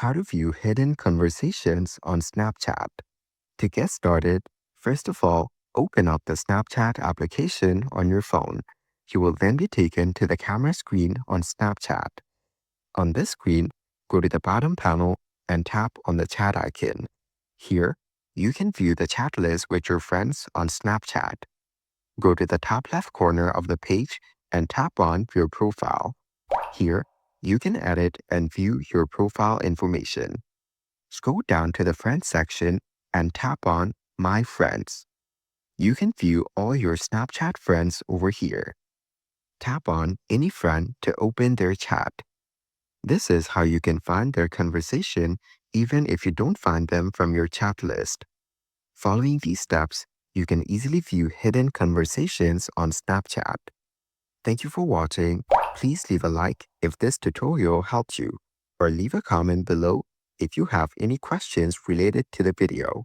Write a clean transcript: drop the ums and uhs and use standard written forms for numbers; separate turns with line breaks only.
How to view hidden conversations on Snapchat. To get started, first of all, open up the Snapchat application on your phone. You will then be taken to the camera screen on Snapchat. On this screen, go to the bottom panel and tap on the chat icon. Here, you can view the chat list with your friends on Snapchat. Go to the top left corner of the page and tap on your profile. Here, you can edit and view your profile information. Scroll down to the Friends section and tap on My Friends. You can view all your Snapchat friends over here. Tap on any friend to open their chat. This is how you can find their conversation even if you don't find them from your chat list. Following these steps, you can easily view hidden conversations on Snapchat. Thank you for watching. Please leave a like if this tutorial helped you, or leave a comment below if you have any questions related to the video.